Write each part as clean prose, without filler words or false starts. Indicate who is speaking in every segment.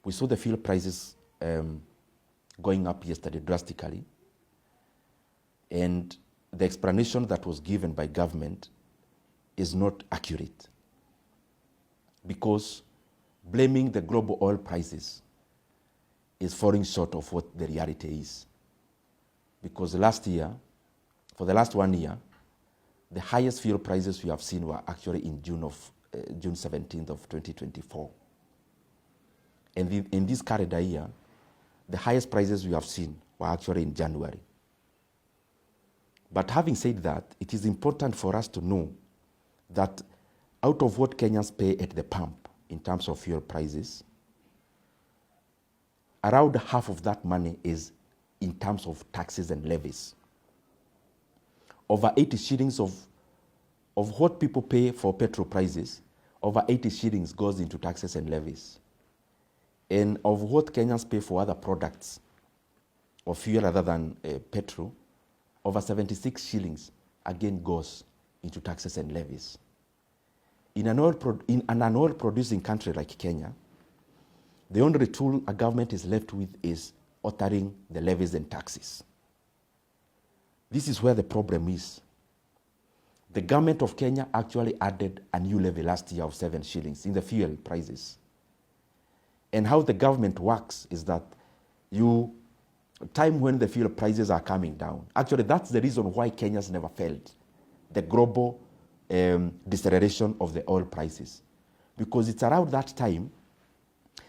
Speaker 1: We saw the fuel prices going up yesterday drastically, and the explanation that was given by government is not accurate, because blaming the global oil prices is falling short of what the reality is. Because last year, for the last 1 year, the highest fuel prices we have seen were actually in June 17th of 2024. And in this calendar year, the highest prices we have seen were actually in January. But having said that, it is important for us to know that out of what Kenyans pay at the pump in terms of fuel prices, around half of that money is in terms of taxes and levies. Over 80 shillings of what people pay for petrol prices, over 80 shillings goes into taxes and levies. And of what Kenyans pay for other products or fuel other than petrol, over 76 shillings again goes into taxes and levies. In an oil-producing country like Kenya, the only tool a government is left with is altering the levies and taxes. This is where the problem is. The government of Kenya actually added a new levy last year of 7 shillings in the fuel prices. And how the government works is that time when the fuel prices are coming down, actually that's the reason why Kenyans never felt the global deceleration of the oil prices. Because it's around that time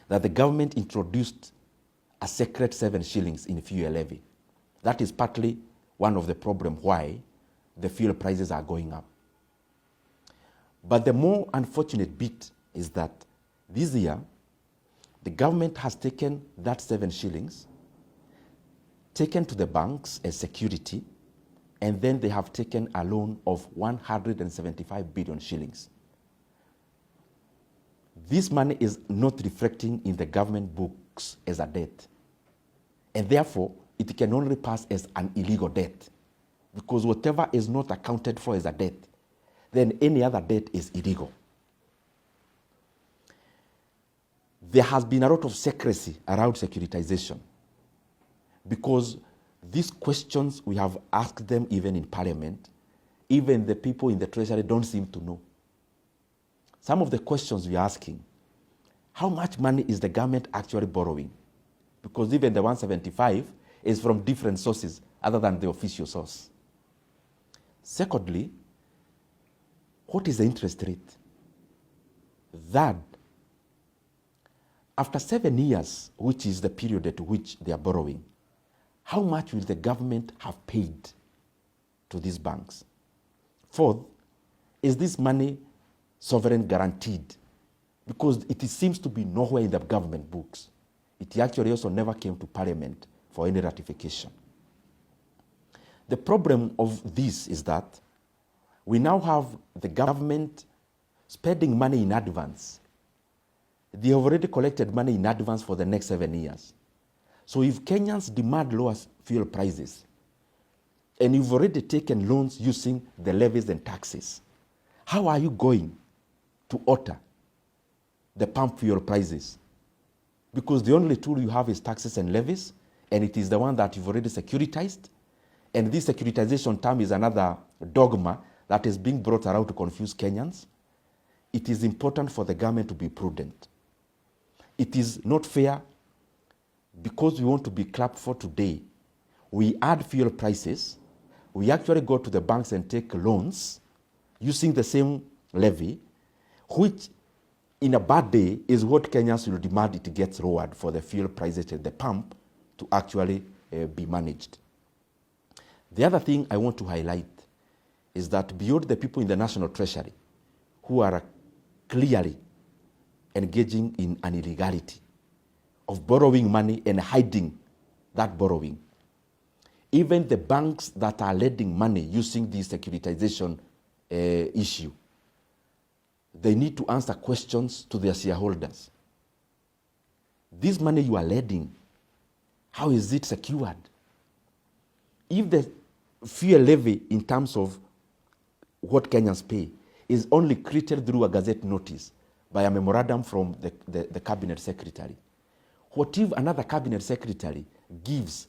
Speaker 1: that the government introduced a secret 7 shillings in fuel levy. That is partly one of the problems why the fuel prices are going up. But the more unfortunate bit is that this year, the government has taken that 7 shillings, taken to the banks as security, and then they have taken a loan of 175 billion shillings. This money is not reflecting in the government books as a debt. And therefore, it can only pass as an illegal debt. Because whatever is not accounted for as a debt, then any other debt is illegal. There has been a lot of secrecy around securitization, because these questions we have asked them even in Parliament, even the people in the Treasury don't seem to know. Some of the questions we are asking, how much money is the government actually borrowing? Because even the 175 is from different sources other than the official source. Secondly, what is the interest rate? Third, after 7 years, which is the period at which they are borrowing, how much will the government have paid to these banks? Fourth, is this money sovereign guaranteed? Because it seems to be nowhere in the government books. It actually also never came to Parliament for any ratification. The problem of this is that we now have the government spending money in advance. They have already collected money in advance for the next 7 years. So if Kenyans demand lower fuel prices, and you've already taken loans using the levies and taxes, how are you going to alter the pump fuel prices? Because the only tool you have is taxes and levies, and it is the one that you've already securitized. And this securitization term is another dogma that is being brought around to confuse Kenyans. It is important for the government to be prudent. It is not fair, because we want to be clapped for today. We add fuel prices, we actually go to the banks and take loans using the same levy, which in a bad day is what Kenyans will demand it gets lowered for the fuel prices at the pump to actually be managed. The other thing I want to highlight is that beyond the people in the National Treasury who are clearly engaging in an illegality of borrowing money and hiding that borrowing, even the banks that are lending money using the securitization issue, they need to answer questions to their shareholders. This money you are lending, how is it secured? If the fuel levy in terms of what Kenyans pay is only created through a gazette notice by a memorandum from the cabinet secretary, What if another cabinet secretary gives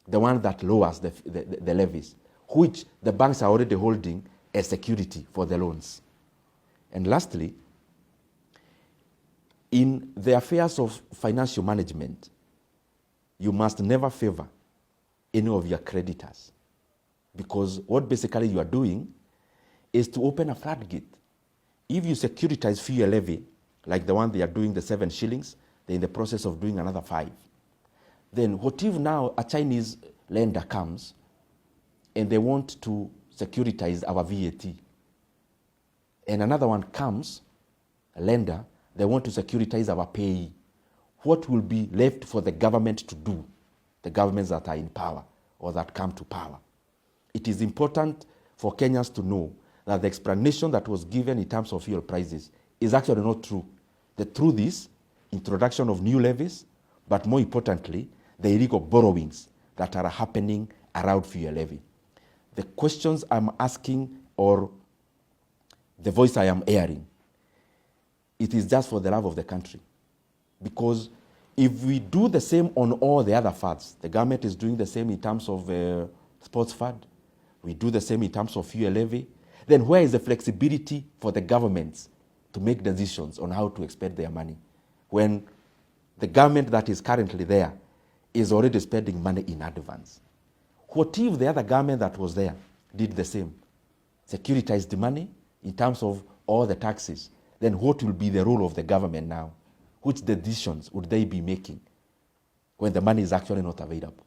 Speaker 1: the one that lowers the levies, which the banks are already holding as security for the loans? And lastly, in the affairs of financial management, you must never favor any of your creditors, because what basically you are doing is to open a floodgate. If you securitize fuel levy, like the one they are doing, the 7 shillings, they're in the process of doing another 5. Then what if now a Chinese lender comes and they want to securitize our VAT? And another one comes, a lender, they want to securitize our payee. What will be left for the government to do, the governments that are in power or that come to power? It is important for Kenyans to know that the explanation that was given in terms of fuel prices is actually not true. The truth is introduction of new levies, but more importantly, the illegal borrowings that are happening around fuel levy. The questions I'm asking, or the voice I am airing, it is just for the love of the country. Because if we do the same on all the other funds, the government is doing the same in terms of sports fund, we do the same in terms of fuel levy, then where is the flexibility for the governments to make decisions on how to expend their money, when the government that is currently there is already spending money in advance? What if the other government that was there did the same, securitized the money in terms of all the taxes? Then what will be the role of the government now? Which decisions would they be making when the money is actually not available?